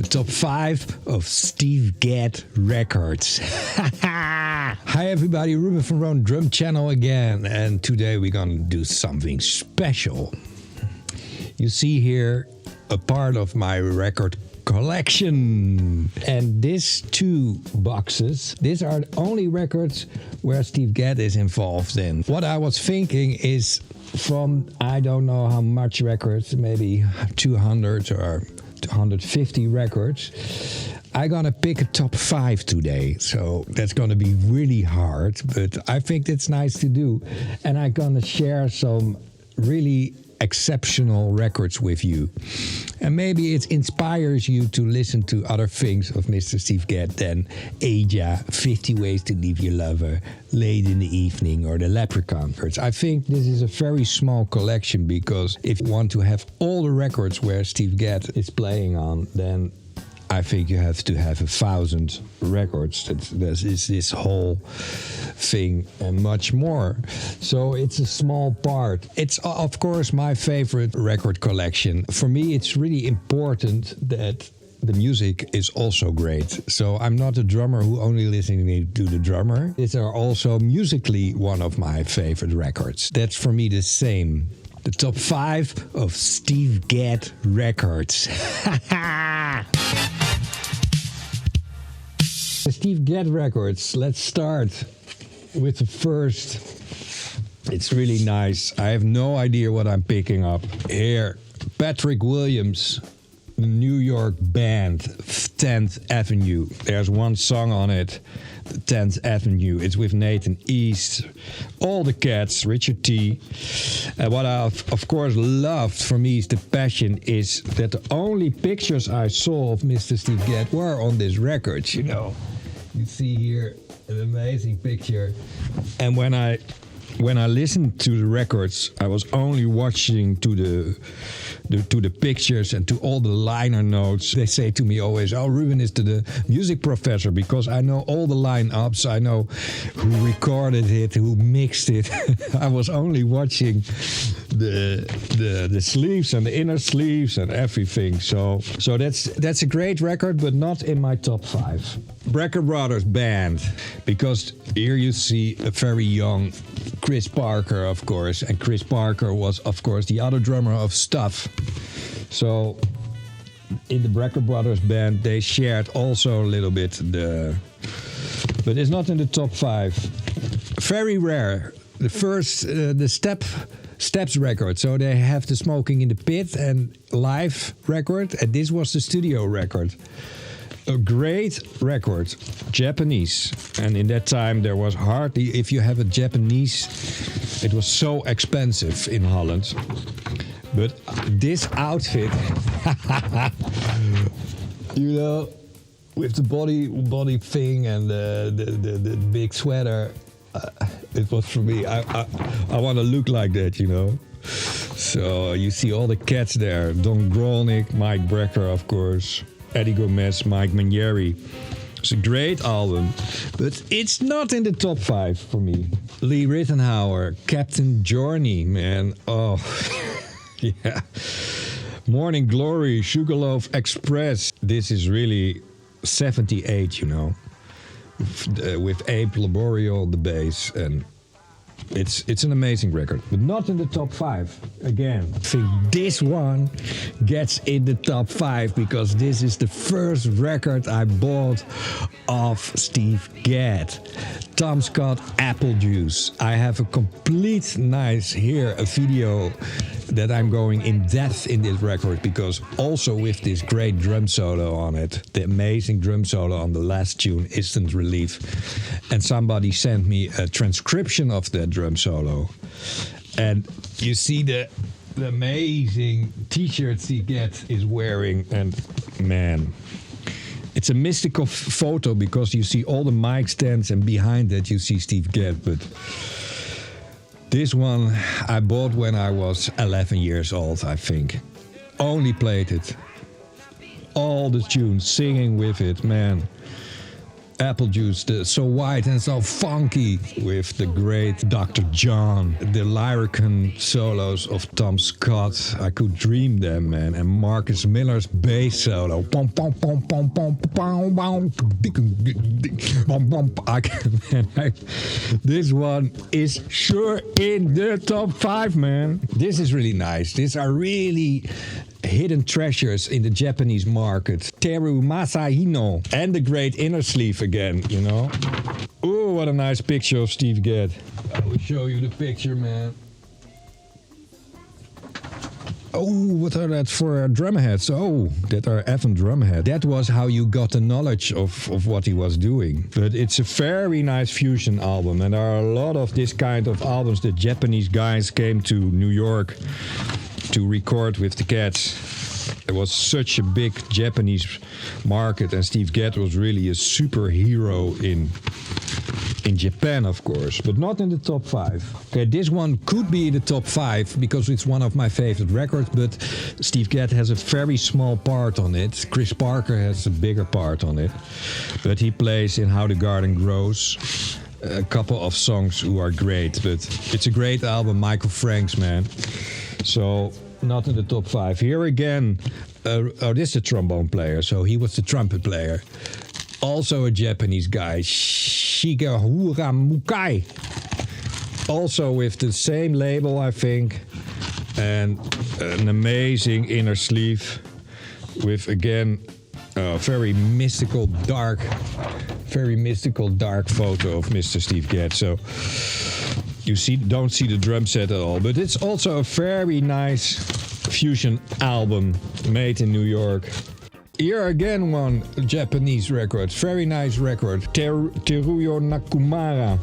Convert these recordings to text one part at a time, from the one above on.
top 5 of Steve Gadd records. Hi everybody, Ruben from Roan Drum Channel again, and today we're gonna do something special. You see here a part of my record collection, and these 2 boxes, these are the only records where Steve Gadd is involved in. What I was thinking is from I don't know how much records, maybe 200 or 250 records, I'm gonna pick a top 5 today. So that's gonna be really hard, but I think it's nice to do. And I'm gonna share some really exceptional records with you. And maybe it inspires you to listen to other things of Mr. Steve Gadd than Aja, 50 Ways to Leave Your Lover, Late in the Evening, or the Leprechaun. I think this is a very small collection, because if you want to have all the records where Steve Gadd is playing on, then I think you have to have 1,000 records. This is this whole thing and much more. So it's a small part. It's of course my favorite record collection. For me, it's really important that the music is also great. So I'm not a drummer who only listens to the drummer. These are also musically one of my favorite records. That's for me the same. The top 5 of Steve Gadd records. The Steve Gadd records, let's start with the first. It's really nice. I have no idea what I'm picking up. Here, Patrick Williams, the New York band, 10th Avenue. There's one song on it, 10th Avenue. It's with Nathan East, all the Cats, Richard T. And what I of course loved for me is the passion is that the only pictures I saw of Mr. Steve Gadd were on this record, you know. You see here an amazing picture. And when I listened to the records, I was only watching to the pictures and to all the liner notes. They say to me always, "Oh, Ruben is the music professor," because I know all the lineups. I know who recorded it, who mixed it. I was only watching the sleeves and the inner sleeves and everything. So that's a great record, but not in my top 5. Brecker Brothers Band, because here you see a very young Chris Parker, of course, and Chris Parker was, of course, the other drummer of Stuff. So in the Brecker Brothers Band, they shared also a little bit but it's not in the top 5. Very rare. The first, the Steps record. So they have the Smoking in the Pit and live record, and this was the studio record. A great record, Japanese. And in that time there was hardly, if you have a Japanese, it was so expensive in Holland. But this outfit, you know, with the body thing and the big sweater, it was for me. I want to look like that, you know. So you see all the Cats there. Don Grolnick, Mike Brecker, of course. Eddie Gomez, Mike Manieri. It's a great album, but it's not in the top 5 for me. Lee Rittenhauer, Captain Journey, man. Oh, yeah. Morning Glory, Sugarloaf Express. This is really 78, you know. With Abe Laboriel on the bass, and it's an amazing record, but not in the top 5. Again, I think this one gets in the top 5 because this is the first record I bought of Steve Gadd. Tom Scott, Apple Juice. I have a complete a video that I'm going in depth in this record, because also with this great drum solo on it, the amazing drum solo on the last tune, Instant Relief. And somebody sent me a transcription of that drum solo. And you see the amazing t-shirts Steve Gadd is wearing, and man, it's a mystical photo because you see all the mic stands and behind that you see Steve Gadd. But this one I bought when I was 11 years old, I think. Only played it. All the tunes, singing with it, man. Apple Juice, so white and so funky, with the great Dr. John, the Lyrican solos of Tom Scott. I could dream them, man. And Marcus Miller's bass solo. Pom, pom, pom, pom, pom, pom, pom, pom, pom. This one is sure in the top 5, man. This is really nice. These are really hidden treasures in the Japanese market. Teru Masahino and the great Inner Sleeve again, you know. Oh, what a nice picture of Steve Gadd. I will show you the picture, man. Oh, what are that for drum heads? Oh, that are Evan drum heads. That was how you got the knowledge of what he was doing. But it's a very nice fusion album, and there are a lot of this kind of albums. The Japanese guys came to New York to record with the Cats. There was such a big Japanese market, and Steve Gadd was really a superhero in Japan, of course, but not in the top 5. Okay, this one could be in the top 5 because it's one of my favorite records, but Steve Gadd has a very small part on it. Chris Parker has a bigger part on it, but he plays in How the Garden Grows. A couple of songs who are great, but it's a great album. Michael Franks, man. So not in the top 5. Here again, this is a trombone player, so he was the trumpet player. Also a Japanese guy, Shigehara Mukai. Also with the same label, I think. And an amazing Inner Sleeve with, again, a very mystical, dark photo of Mr. Steve Gadd. So you don't see the drum set at all. But it's also a very nice fusion album made in New York. Here again one Japanese record, very nice record, Teruyo Nakamura.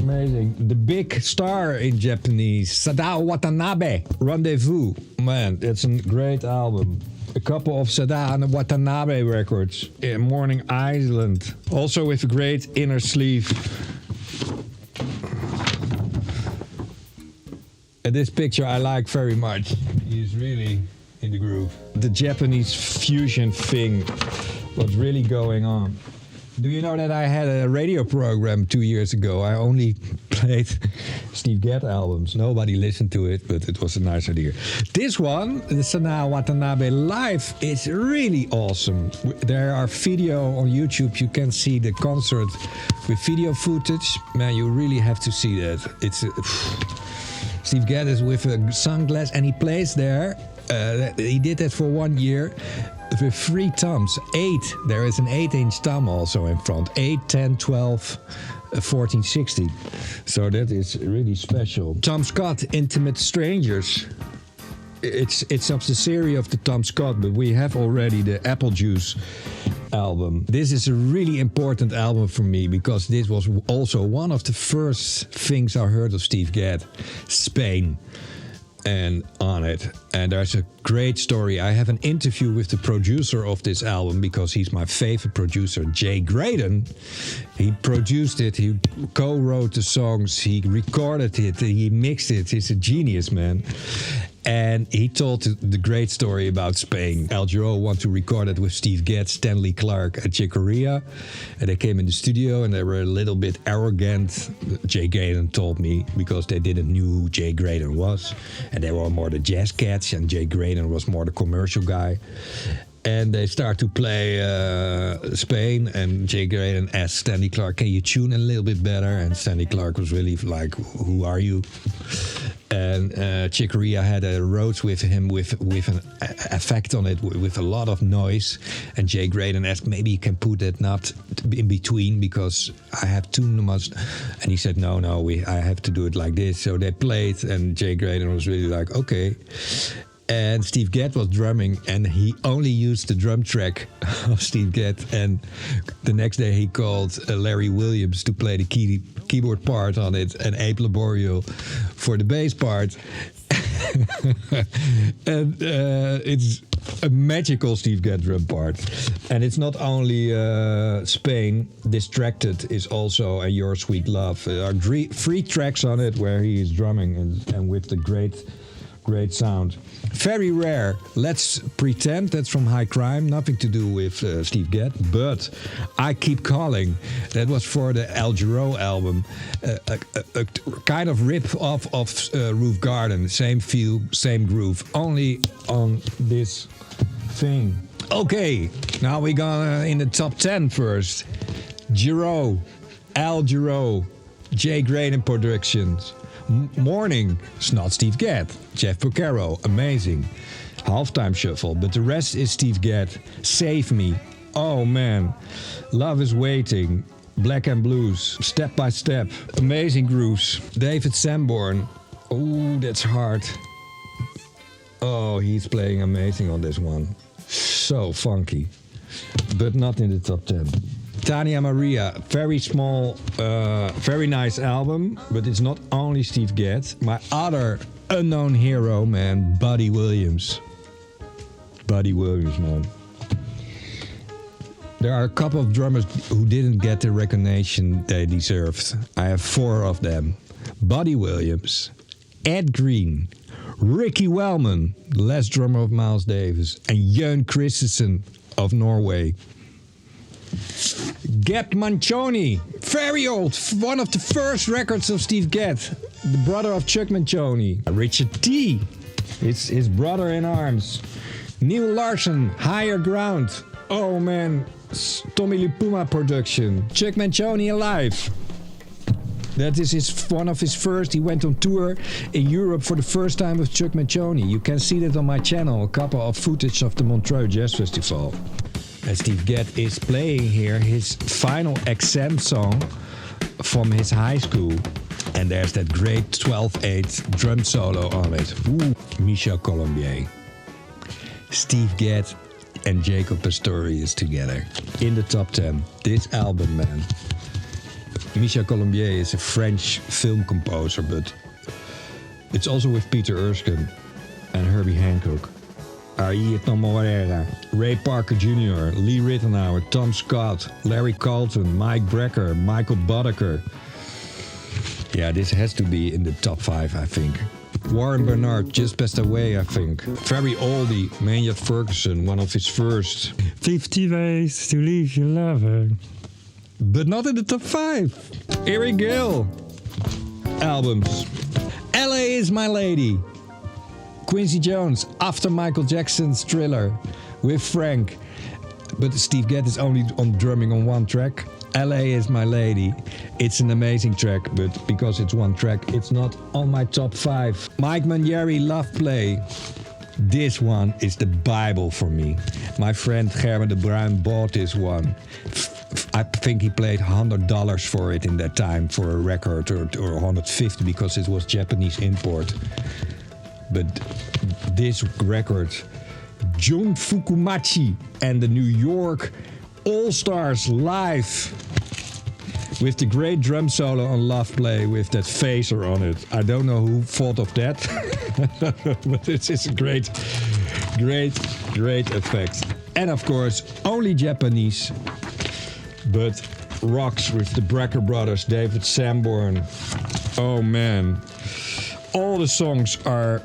Amazing. The big star in Japanese, Sadao Watanabe, Rendezvous. Man, it's a great album. A couple of Sada and Watanabe records. Morning Island. Also with a great Inner Sleeve. And this picture I like very much. He's really in the groove. The Japanese fusion thing was really going on. Do you know that I had a radio program 2 years ago? I only played Steve Gadd albums. Nobody listened to it, but it was a nice idea. This one, the Sana Watanabe Live, is really awesome. There are video on YouTube. You can see the concert with video footage. Man, you really have to see that. It's Steve Gadd is with a sunglass and he plays there. He did that for 1 year. With 3 toms, 8. There is an 8-inch tom also in front. 8, 10, 12, 14, 16. So that is really special. Tom Scott, Intimate Strangers. It's of the series of the Tom Scott, but we have already the Apple Juice album. This is a really important album for me because this was also one of the first things I heard of Steve Gadd, Spain. And on it. And there's a great story. I have an interview with the producer of this album because he's my favorite producer, Jay Graydon. He produced it, he co-wrote the songs, he recorded it, he mixed it. He's a genius, man. And he told the great story about Spain. Al Jarreau wanted to record it with Steve Gadd, Stanley Clarke, and Chick Corea. And they came in the studio and they were a little bit arrogant. Jay Graydon told me, because they didn't know who Jay Graydon was. And they were more the jazz cats and Jay Graydon was more the commercial guy. And they start to play Spain, and Jay Graydon asked Stanley Clarke, can you tune a little bit better? And Stanley Clarke was really like, who are you? And Chick Corea had a Rhodes with him with an effect on it with a lot of noise. And Jay Graydon asked, maybe you can put that knot in between because I have too much. And he said, no, I have to do it like this. So they played, and Jay Graydon was really like, okay. And Steve Gadd was drumming, and he only used the drum track of Steve Gadd. And the next day he called Larry Williams to play the keyboard part on it, and Abe Laborio for the bass part. And it's a magical Steve Gadd drum part. And it's not only Spain. Distracted is also a Your Sweet Love. There are 3 tracks on it where he is drumming and with the great Great sound. Very rare. Let's pretend that's from High Crime. Nothing to do with Steve Gadd. But I Keep Calling. That was for the El Giro album. A kind of rip-off of Roof Garden. Same feel, same groove. Only on this thing. Okay, now we're gonna in the top 10 first. Giro. El Giro. Jay Graydon Productions. Morning, it's not Steve Gadd. Jeff Porcaro, amazing. Halftime Shuffle, but the rest is Steve Gadd. Save Me, oh man. Love is Waiting, Black and Blues, Step by Step, amazing grooves. David Sanborn, oh that's hard. Oh, he's playing amazing on this one. So funky, but not in the top 10. Tania Maria, very small, very nice album, but it's not only Steve Gadd. My other unknown hero, man, Buddy Williams. Buddy Williams, man. There are a couple of drummers who didn't get the recognition they deserved. I have 4 of them. Buddy Williams, Ed Green, Ricky Wellman, the last drummer of Miles Davis, and Jørn Christensen of Norway. Gab Manchoni, very old, one of the first records of Steve Gadd, the brother of Chuck Manchoni. Richard T, it's his brother in arms. Neil Larson, Higher Ground. Oh man, Tommy Lipuma production. Chuck Manchoni alive. That is one of his first. He went on tour in Europe for the first time with Chuck Manchoni. You can see that on my channel, a couple of footage of the Montreux Jazz Festival. And Steve Gadd is playing here his final exam song from his high school. And there's that great 12/8 drum solo on it. Ooh, Michel Colombier. Steve Gadd and Jacob Pastorius together in the top 10. This album, man. Michel Colombier is a French film composer, but it's also with Peter Erskine and Herbie Hancock. Ayrton Moreira, Ray Parker Jr., Lee Rittenauer, Tom Scott, Larry Carlton, Mike Brecker, Michael Boddicker. Yeah, this has to be in the top 5, I think. Warren Bernard just passed away, I think. Very oldie, Maynard Ferguson, one of his first. 50 Ways to Leave Your Lover. But not in the top 5. Eric Gale albums. LA Is My Lady. Quincy Jones, after Michael Jackson's Thriller with Frank. But Steve Gadd is only on drumming on one track. LA Is My Lady. It's an amazing track, but because it's one track, it's not on my top 5. Mike Mainieri, Love Play. This one is the Bible for me. My friend Gerben de Bruin bought this one. I think he paid $100 for it in that time for a record, or 150 because it was Japanese import. But this record, Jun Fukumachi and the New York All-Stars live with the great drum solo on Love Play with that phaser on it. I don't know who thought of that, but it's a great effect. And of course, only Japanese, but rocks with the Brecker brothers, David Sanborn. Oh man, all the songs are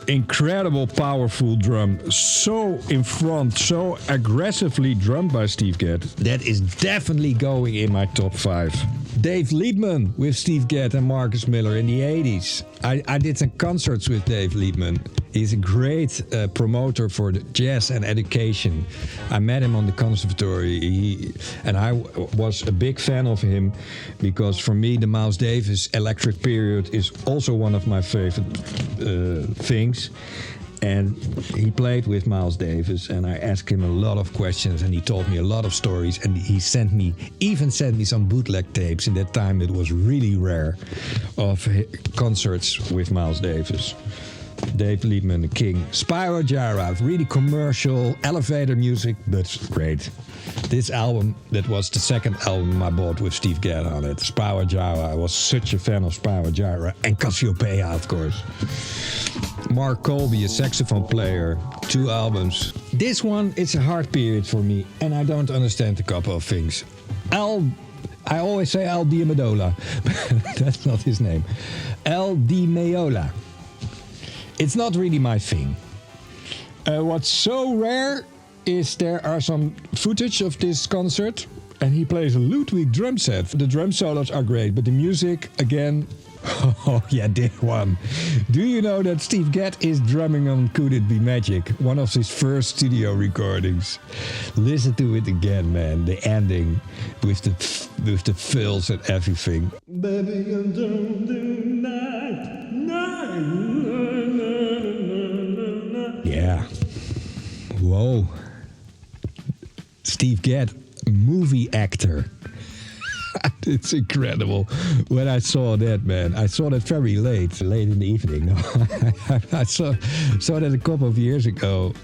incredible, powerful drum. So in front, so aggressively drummed by Steve Gadd. That is definitely going in my top 5. Dave Liebman with Steve Gadd and Marcus Miller in the 80s. I did some concerts with Dave Liebman. He's a great promoter for the jazz and education. I met him on the conservatory, and I was a big fan of him because for me the Miles Davis electric period is also one of my favorite things. And he played with Miles Davis, and I asked him a lot of questions, and he told me a lot of stories, and he even sent me some bootleg tapes. In that time it was really rare, of concerts with Miles Davis. Dave Liebman, the king. Spyro Gyra, really commercial, elevator music, but great. This album, that was the second album I bought with Steve Gadd on it. Spyro Gyra, I was such a fan of Spyro Gyra, and Cassiopeia, of course. Mark Colby, a saxophone player, 2 albums. This one, it's a hard period for me, and I don't understand a couple of things. I always say Al Di Meola, but that's not his name. Al Di Meola. It's not really my thing. What's so rare is there are some footage of this concert, and he plays a Ludwig drum set. The drum solos are great, but the music, again... Oh yeah, this one. Do you know that Steve Gadd is drumming on Could It Be Magic, one of his first studio recordings? Listen to it again, man. The ending with the fills and everything. Baby, I don't do that. Yeah. Whoa. Steve Gadd, movie actor. It's incredible. When I saw that, man, I saw that very late in the evening. No, I saw that a couple of years ago,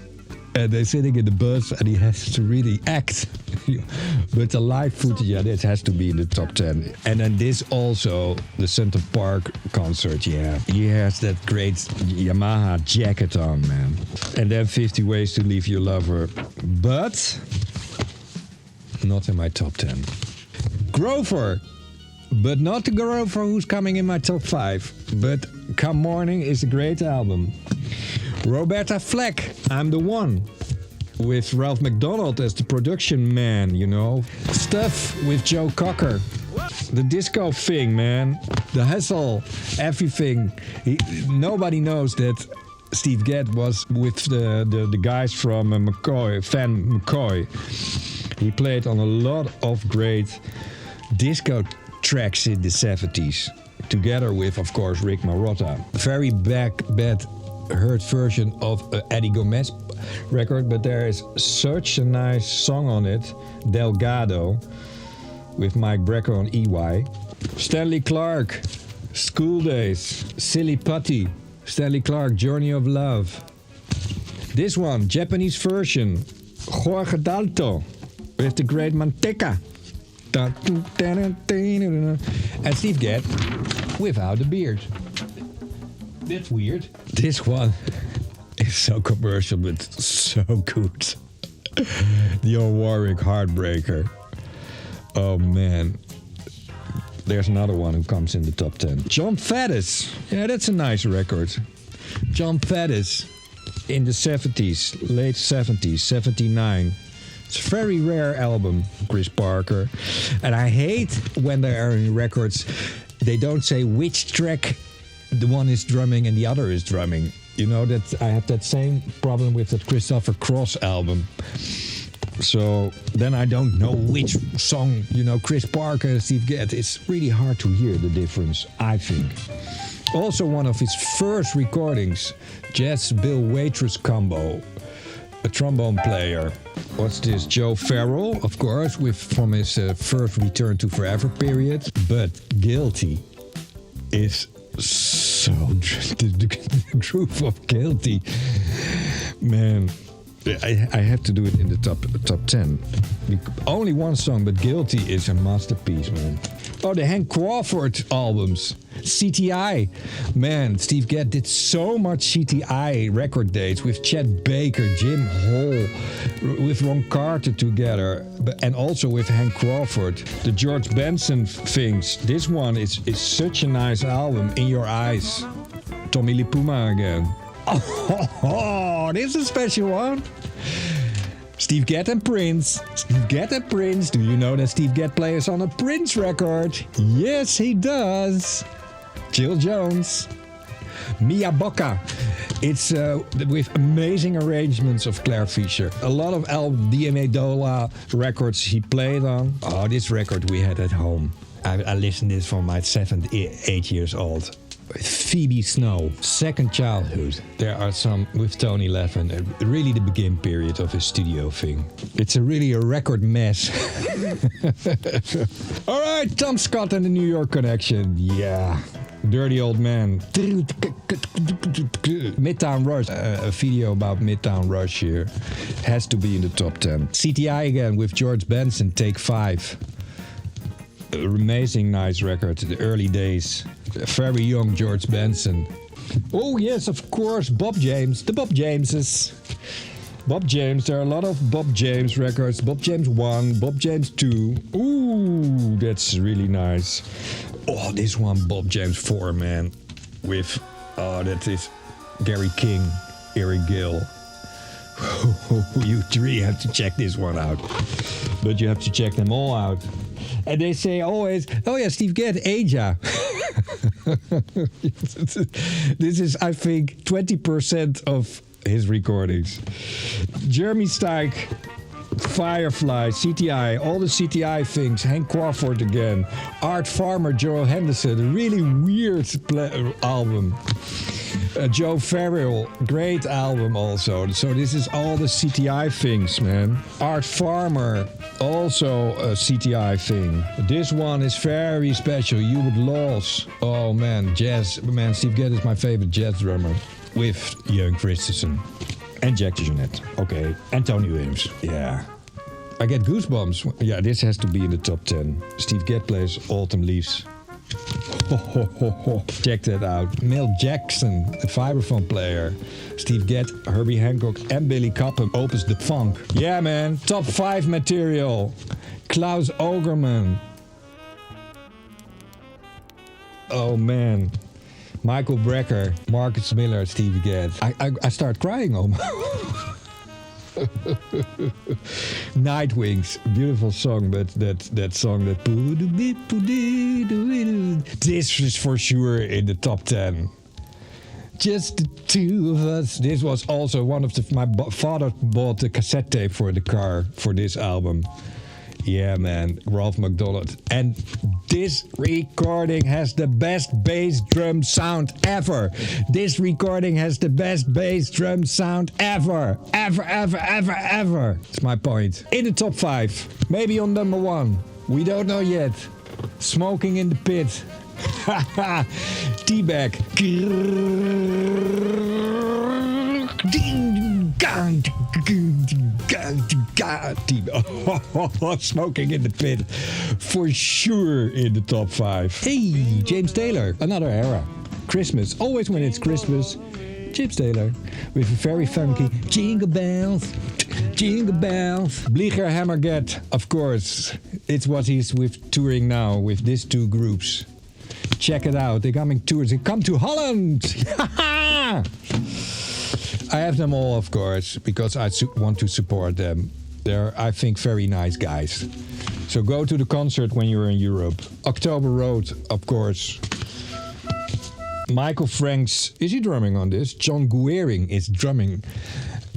and they're sitting in the bus, and he has to really act. But the live footage, yeah, this has to be in the top 10. And then this also, the Center Park concert, yeah, he has that great Yamaha jacket on, man. And then 50 Ways to Leave Your Lover, but not in my top 10. Grover, but not the Grover who's coming in my top 5. But Come Morning is a great album. Roberta Fleck, I'm the One, with Ralph McDonald as the production man, you know. Stuff with Joe Cocker. The disco thing, man. The hustle, everything. Nobody knows that Steve Gadd was with the guys from McCoy. He played on a lot of great disco tracks in the 70s, together with, of course, Rick Marotta. Very bad heard version of Eddie Gomez record, but there is such a nice song on it, Delgado, with Mike Brecker on EY. Stanley Clarke, School Days, Silly Putty. Stanley Clarke, Journey of Love. This one, Japanese version, Jorge Dalto, with the great Manteca. And Steve Gadd without a beard. That's weird. This one is so commercial, but so good. The old Warwick Heartbreaker. Oh man. There's another one who comes in the top 10. John Faddis. Yeah, that's a nice record. John Faddis in the 70s, late 70s, 79. It's a very rare album, Chris Parker. And I hate when there are in records, they don't say which track the one is drumming and the other is drumming. You know, that I have that same problem with that Christopher Cross album. So then I don't know which song, you know, Chris Parker and Steve Gadd. It's really hard to hear the difference, I think. Also one of his first recordings, Jazz Bill Waitress combo, a trombone player. What's this? Joe Farrell, of course, from his first Return to Forever period. But Guilty is so... the groove of Guilty. Man, I have to do it in the top 10. Only one song, but Guilty is a masterpiece, man. Oh, the Hank Crawford albums. CTI. Man, Steve Gadd did so much CTI record dates with Chet Baker, Jim Hall, with Ron Carter together, and also with Hank Crawford. The George Benson things. This one is such a nice album. In Your Eyes. Tommy Lee Puma again. Oh, this is a special one. Steve Gadd and Prince. Steve Gadd and Prince. Do you know that Steve Gadd plays on a Prince record? Yes, he does. Jill Jones. Mia Bocca. It's with amazing arrangements of Claire Fisher. A lot of DMA Dola records he played on. Oh, this record we had at home. I listened to this from my 7, 8 years old. Phoebe Snow, Second Childhood. There are some with Tony Levin, really the begin period of his studio thing. It's really a record mess. All right, Tom Scott and the New York Connection. Yeah, Dirty Old Man. Midtown Rush, a video about Midtown Rush here. Has to be in the top 10. CTI again with George Benson, Take 5. Amazing nice record, the early days. Very young George Benson. Oh yes, of course, Bob James. The Bob Jameses. Bob James, there are a lot of Bob James records. Bob James 1, Bob James 2. Ooh, that's really nice. Oh, this one, Bob James 4, man. With, oh, that is Gary King, Eric Gill. You really have to check this one out. But you have to check them all out. And they say always, oh yeah, Steve Gadd, Aja. This is, I think, 20% of his recordings. Jeremy Steik, Firefly, CTI, all the CTI things, Hank Crawford again, Art Farmer, Joe Henderson, a really weird album. Joe Farrell, great album also. So this is all the CTI things, man. Art Farmer, also a CTI thing. This one is very special. Hubert Laws. Oh man, jazz. Man, Steve Gadd is my favorite jazz drummer. With Jørgen Christensen. And Jack DeJohnette. Okay. And Tony Williams. Yeah. I get goosebumps. Yeah, this has to be in the top 10. Steve Gadd plays Autumn Leaves. Check that out. Mel Jackson, the vibraphone player. Steve Gadd, Herbie Hancock, and Billy Cobham opens the funk. Yeah, man. Top 5 material. Klaus Ogerman. Oh, man. Michael Brecker, Marcus Miller, Steve Gadd. I start crying almost. Nightwings, beautiful song, but that song that this is for sure in the top 10. Just the two of us. This was also one of my father bought the cassette tape for the car for this album. Yeah, man, Ralph McDonald. And this recording has the best bass drum sound ever. This recording has the best bass drum sound ever. Ever. That's my point. In the top 5. Maybe on number 1. We don't know yet. Smoking in the Pit. T-Bag. Smoking in the Pit. For sure in the top 5. Hey, James Taylor. Another era. Christmas. Always when it's Christmas. James Taylor. With a very funky Jingle Bells. Jingle Bells. Blieger Hammerget. Of course. It's what he's with touring now with these two groups. Check it out. They're coming tours. They come to Holland. I have them all, of course, because I want to support them. They're, I think, very nice guys. So go to the concert when you're in Europe. October Road, of course. Michael Franks, is he drumming on this? John Guering is drumming.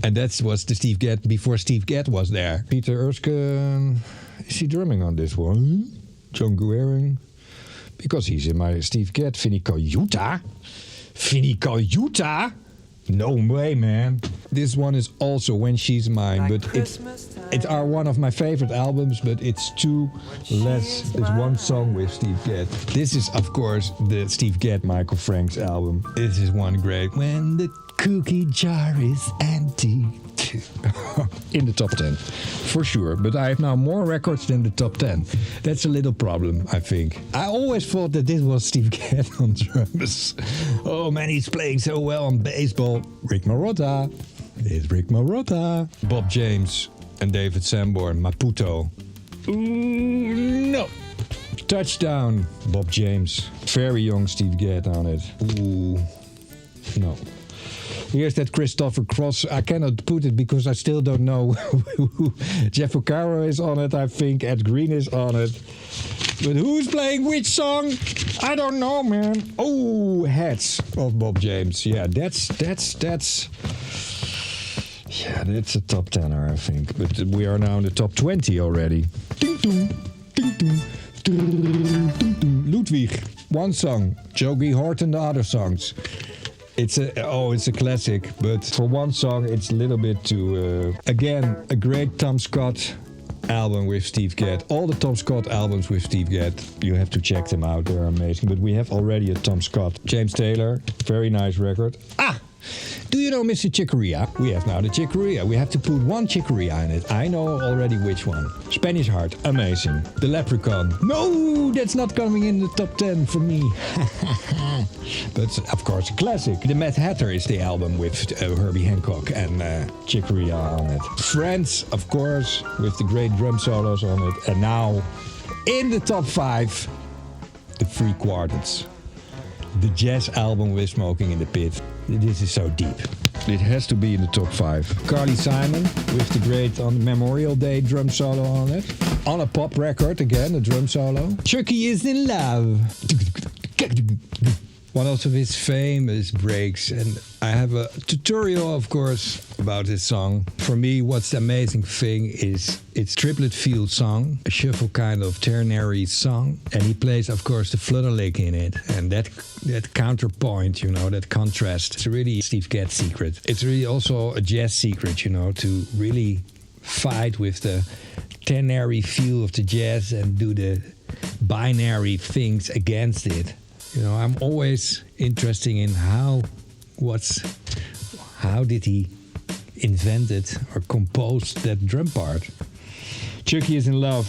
And that was the Steve Gadd before Steve Gadd was there. Peter Erskine, is he drumming on this one? John Guering. Because he's in my Steve Gadd. Finnico Utah? No way, man. This one is also When She's Mine, but it's one of my favorite albums, but it's too less. It's one song with Steve Gadd. This is, of course, the Steve Gadd Michael Franks album. This is one great. When the cookie jar is empty. In the top 10, for sure. But I have now more records than the top 10. That's a little problem, I think. I always thought that this was Steve Gadd on drums. Oh man, he's playing so well on baseball. Rick Marotta. It's Rick Marotta. Bob James and David Sanborn. Maputo. Ooh, no. Touchdown. Bob James. Very young Steve Gadd on it. Ooh, no. Here's that Christopher Cross. I cannot put it because I still don't know who Jeff O'Caro is on it, I think. Ed Green is on it. But who's playing which song? I don't know, man. Oh, Hats of Bob James. Yeah, that's a top 10er, I think. But we are now in the top 20 already. Ding dong, ding dong, ding dong. Ludwig, one song. Jogie Horton, the other songs. It's a classic, but for one song it's a little bit too... again, a great Tom Scott album with Steve Gadd. All the Tom Scott albums with Steve Gadd, you have to check them out, they're amazing. But we have already a Tom Scott. James Taylor, very nice record. Do you know Mr. Chicoria? We have now the Chicoria. We have to put one Chicoria in it. I know already which one. Spanish Heart, amazing. The Leprechaun. No, that's not coming in the top 10 for me. But of course a classic. The Mad Hatter is the album with Herbie Hancock and Chicoria on it. Friends, of course, with the great drum solos on it. And now, in the top 5, the Three Quartets. The jazz album with Smoking in the Pit. This is so deep. It has to be in the top 5. Carly Simon with the great on Memorial Day drum solo on it. On a pop record again, a drum solo. Chucky is in love. One of his famous breaks, and I have a tutorial, of course, about this song. For me, what's the amazing thing is it's triplet field song, a shuffle kind of ternary song, and he plays, of course, the flutter lick in it, and that counterpoint, you know, that contrast. It's really Steve Gadd secret. It's really also a jazz secret, you know, to really fight with the ternary feel of the jazz and do the binary things against it. You know, I'm always interested in how did he invent it or compose that drum part. Chucky is in love.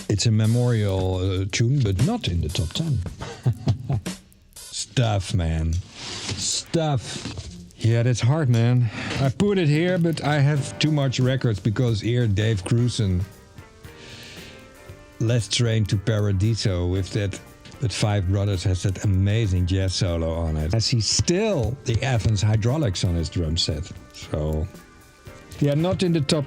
It's a memorial tune, but not in the top 10. Stuff, man. Stuff. Yeah, that's hard, man. I put it here, but I have too much records because here Dave Cruzen, Let's Train to Paradiso with that. But Five Brothers has that amazing jazz solo on it. I see still the Evans hydraulics on his drum set. So, yeah, not in the top.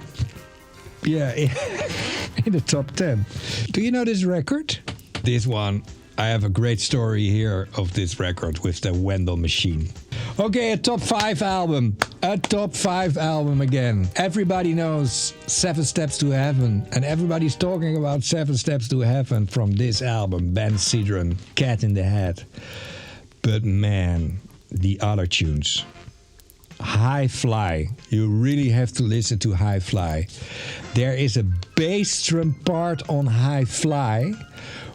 Yeah, in the top 10. Do you know this record? This one. I have a great story here of this record with the Wendell machine. Okay, a top 5 album. A top 5 album again. Everybody knows 7 Steps to Heaven. And everybody's talking about 7 Steps to Heaven from this album. Ben Cedron, Cat in the Hat. But man, the other tunes. High Fly. You really have to listen to High Fly. There is a bass drum part on High Fly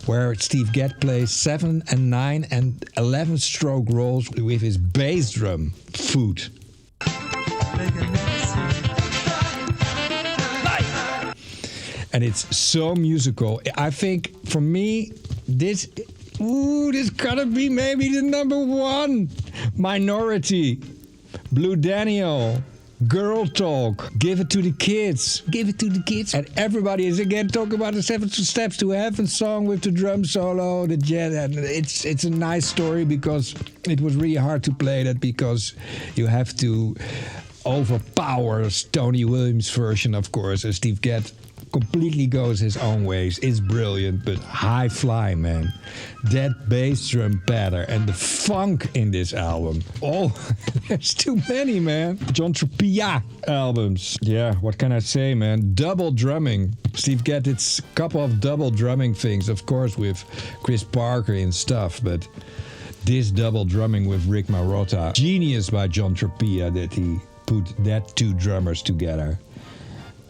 where Steve Gadd plays 7 and 9 and 11 stroke rolls with his bass drum foot. And it's so musical. I think for me, this gotta be maybe the number 1. Minority, Blue Daniel, Girl Talk, Give It to the Kids. Give it to the kids. And everybody is again talking about the 7 Steps to Heaven song with the drum solo, the jazz. And it's a nice story because it was really hard to play that because you have to overpower Tony Williams' version, of course, and Steve Gadd completely goes his own ways. It's brilliant, but High Fly, man. That bass drum pattern and the funk in this album. Oh, there's too many, man. John Tropea albums. Yeah, what can I say, man? Double drumming. Steve Gadd did a couple of double drumming things, of course, with Chris Parker and stuff, but this double drumming with Rick Marotta. Genius by John Tropea that he put that 2 drummers together.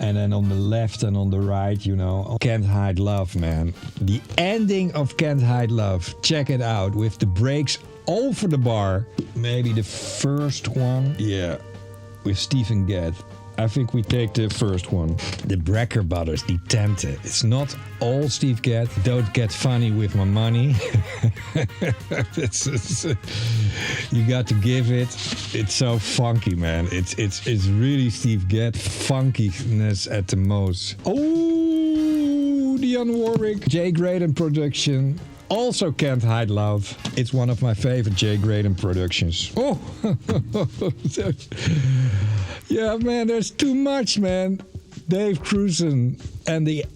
And then on the left and on the right, you know, Can't Hide Love, man. The ending of Can't Hide Love. Check it out with the breaks over the bar. Maybe the first one. Yeah, with Stephen Gadd. I think we take the first one. The Brecker Brothers, Die Tente. It's not all Steve Gadd. Don't get funny with my money. You got to give it. It's so funky, man. It's really Steve Gadd funkiness at the most. Oh, Dionne Warwick, Jay Graydon production. Also Can't Hide Love. It's one of my favorite Jay Graydon productions. Oh, yeah, man, there's too much, man. Dave Cruzen and the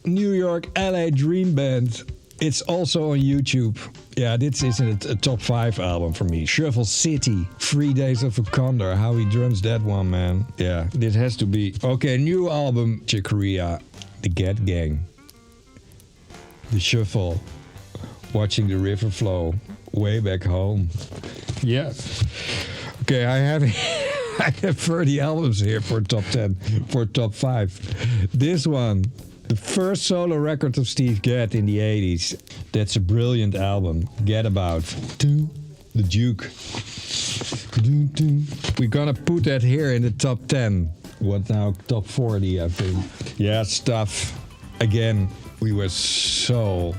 New York LA Dream Band. It's also on YouTube. Yeah, this isn't a top 5 album for me. Shuffle City, 3 Days of a Condor. How he drums that one, man. Yeah, this has to be. Okay, new album, Chick Corea, The Gadd Gang. The Shuffle. Watching the river flow way back home. Yeah. Okay, I have 30 albums here for top 10, for top 5. This one, the first solo record of Steve Gadd in the 80s. That's a brilliant album. Get About. The Duke. We're gonna put that here in the top 10. What now? Top 40, I think. Yeah, Stuff. Again, we were so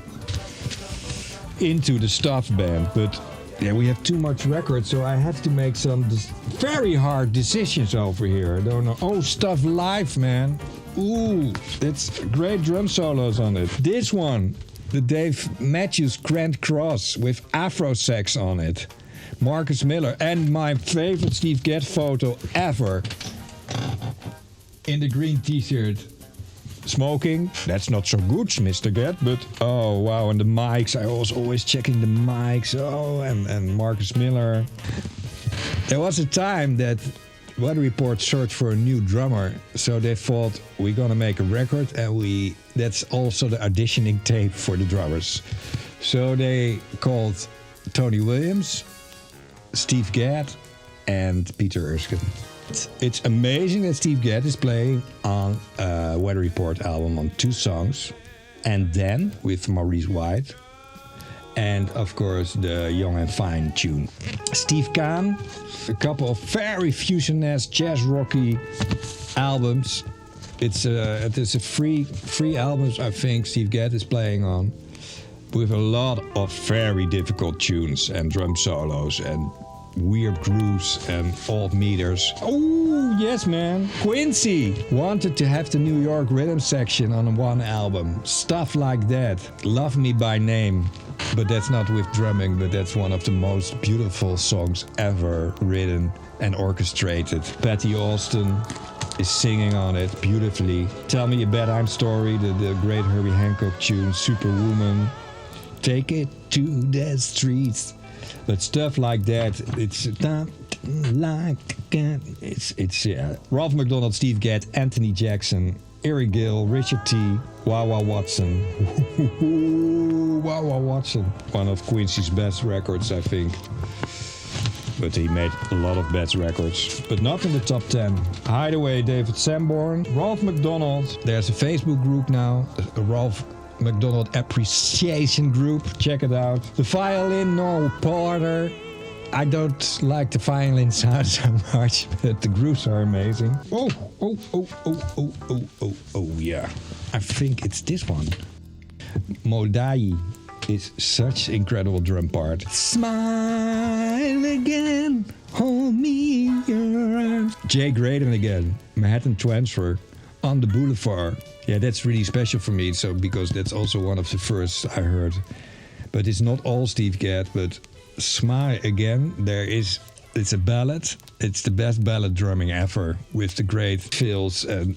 into the Stuff band, but yeah, we have too much records, so I have to make some very hard decisions over here. I don't know. Oh, Stuff Live, man. Ooh, it's great drum solos on it. This one, the Dave Matthews Grand Cross with Afro sax on it. Marcus Miller. And my favorite Steve Gadd photo ever. In the green t-shirt. Smoking. That's not so good, Mr. Gadd, but oh wow, and the mics. I was always checking the mics. Oh, and Marcus Miller. There was a time that Weather Report searched for a new drummer, so they thought we're gonna make a record, and that's also the auditioning tape for the drummers. So they called Tony Williams, Steve Gadd, and Peter Erskine. It's amazing that Steve Gadd is playing on a Weather Report album on 2 songs, and then with Maurice White, and of course the Young and Fine tune. Steve Kahn, a couple of very fusion-esque jazz rocky albums. It's a free albums I think Steve Gadd is playing on, with a lot of very difficult tunes and drum solos and weird grooves and odd meters. Oh, yes, man. Quincy wanted to have the New York rhythm section on one album. Stuff like that. Love Me by Name. But that's not with drumming, but that's one of the most beautiful songs ever written and orchestrated. Patty Austin is singing on it beautifully. Tell Me a Bedtime Story, the great Herbie Hancock tune, Superwoman. Take It to the Streets. But stuff like that, it's not like it's yeah. Ralph McDonald, Steve Gadd, Anthony Jackson, Eric Gill, Richard T, Wawa Watson. Wawa Watson. One of Quincy's best records, I think. But he made a lot of bad records. But not in the top 10. Hideaway, David Sanborn, Ralph McDonald. There's a Facebook group now, Ralph McDonald Appreciation Group. Check it out. The violin, Noel Porter. I don't like the violin sound so much, but the grooves are amazing. Oh, yeah. I think it's this one. Modai is such incredible drum part. Smile again, hold me in your arms. Jay Graydon again, Manhattan Transfer, On the Boulevard. Yeah, that's really special for me, so because that's also one of the first I heard. But it's not all Steve Gadd, but Smile Again, it's a ballad. It's the best ballad drumming ever, with the great fills and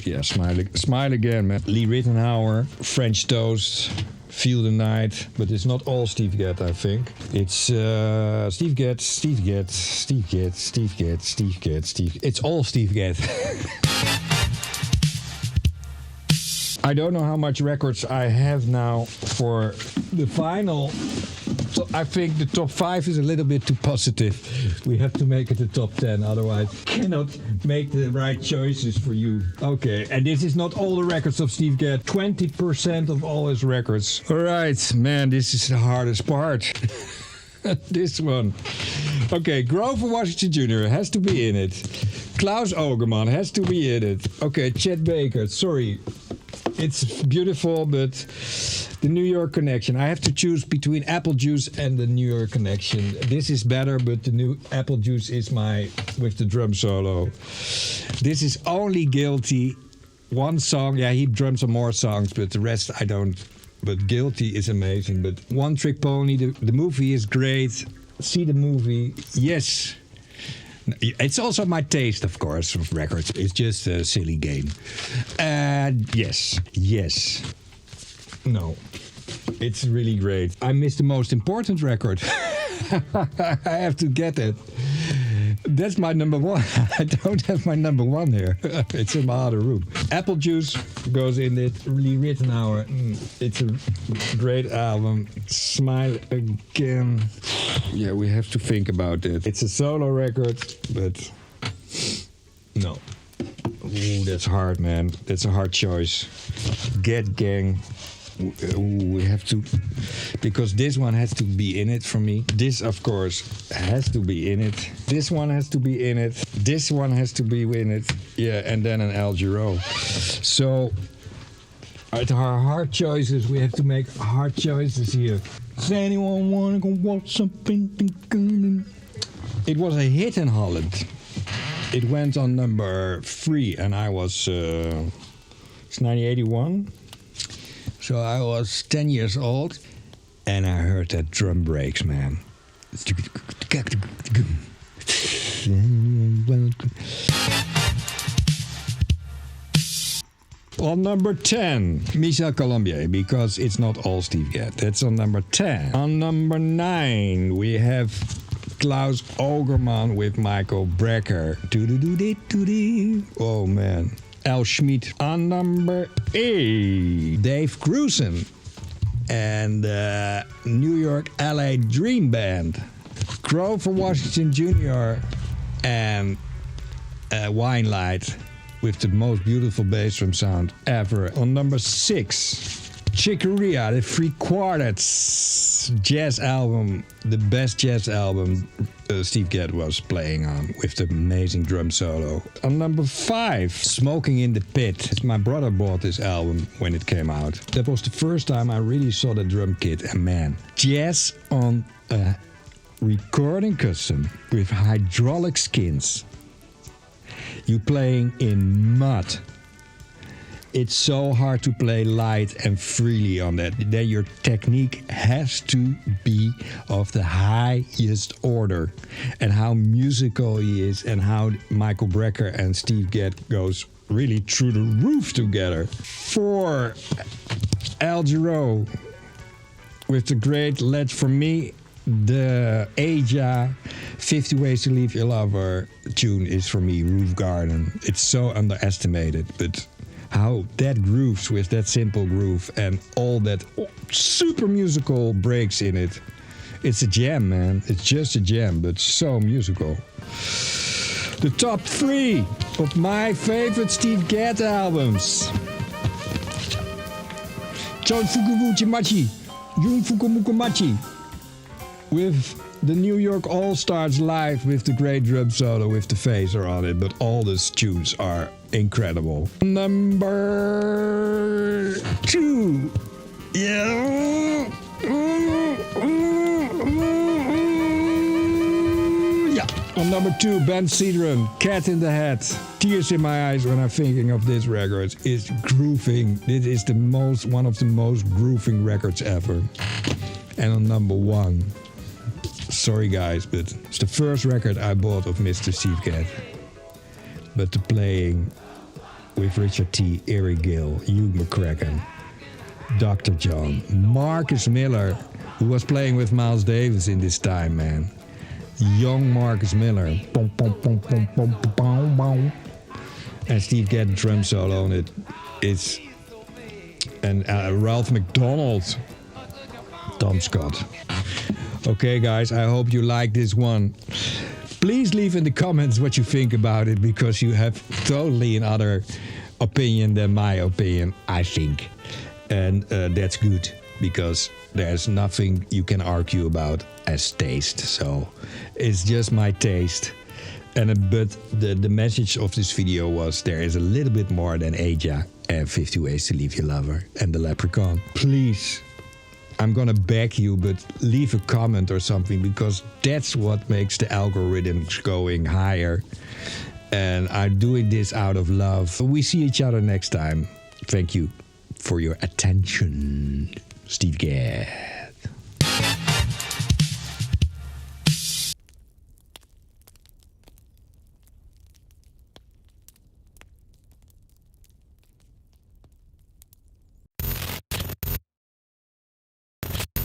yeah, Smile Again, man. Lee Rittenhauer, French Toast, Feel the Night, but it's not all Steve Gadd, I think. It's Steve Gadd. It's all Steve Gadd. I don't know how much records I have now for the final. So I think the top 5 is a little bit too positive. We have to make it the top 10, otherwise cannot make the right choices for you. Okay, and this is not all the records of Steve Gadd. 20% of all his records. All right, man, this is the hardest part. This one. Okay, Grover Washington Jr. has to be in it. Klaus Ogerman has to be in it. Okay, Chet Baker, sorry. It's beautiful, but the New York Connection. I have to choose between Apple Juice and the New York Connection. This is better, but the new Apple Juice is with the drum solo. This is only Guilty. One song, yeah, he drums on more songs, but the rest I don't. But Guilty is amazing. But One Trick Pony, the movie is great. See the movie, yes. It's also my taste, of course, of records. It's just a silly game. Yes. No. It's really great. I missed the most important record. I have to get it. That's my number 1. I don't have my number 1 here. It's in my other room. Apple Juice goes in it. Lee Rittenhauer. It's a great album. Smile Again. Yeah, we have to think about it. It's a solo record, but no. Ooh, that's hard, man. That's a hard choice. Get Gang. We have to, because this one has to be in it for me. This, of course, has to be in it. This one has to be in it. This one has to be in it. Yeah, and then an Al Jarreau. So, at our hard choices, we have to make hard choices here. Does anyone want to go watch something? It was a hit in Holland. It went on number 3, and I was, it's 1981. So I was 10 years old, and I heard that drum breaks, man. On number 10, Michel Colombier, because it's not all Steve Gadd. That's on number 10. On number 9, we have Klaus Ogerman with Michael Brecker. Oh man. Al Schmid. On number 8, Dave Grusin and New York LA Dream Band. Grover Washington Jr. and Winelight with the most beautiful bass drum sound ever. On number 6, Chicoria, the Three Quartets jazz album, the best jazz album Steve Gadd was playing on, with the amazing drum solo. On number 5, Smoking in the Pit. My brother bought this album when it came out. That was the first time I really saw the drum kit, and man, jazz on a recording custom with hydraulic skins. You playing in mud. It's so hard to play light and freely on that. Then your technique has to be of the highest order. And how musical he is, and how Michael Brecker and Steve Gadd goes really through the roof together. 4, Al Jarreau with the great Let's For Me. The Aja 50 Ways to Leave Your Lover tune is for me Roof Garden. It's so underestimated, but how that grooves with that simple groove and all that super musical breaks in it. It's a jam, man. It's just a jam, but so musical. The top 3 of my favorite Steve Gadd albums. John Fukumachi, Jun Fukumachi, with the New York All-Stars live with the great drum solo with the phaser on it, but all these tunes are incredible. Number 2. Yeah. On number 2, Ben Cedron, Cat in the Hat. Tears in my eyes when I'm thinking of this record. It's grooving. It is one of the most grooving records ever. And on number 1, sorry guys, but it's the first record I bought of Mr. Steve Gadd. But the playing with Richard T., Eric Gill, Hugh McCracken, Dr. John, Marcus Miller, who was playing with Miles Davis in this time, man. Young Marcus Miller. Boom, boom, boom, boom, boom, boom, boom. And Steve Gadd drum solo on it. And Ralph McDonald. Tom Scott. Okay, guys, I hope you like this one. Please leave in the comments what you think about it, because you have totally another opinion than my opinion, I think. And that's good, because there's nothing you can argue about as taste. So it's just my taste. But the message of this video was there is a little bit more than Aja and 50 Ways to Leave Your Lover and The Leprechaun. Please, I'm gonna beg you, but leave a comment or something, because that's what makes the algorithms going higher. And I'm doing this out of love. We see each other next time. Thank you for your attention. Steve Gadd.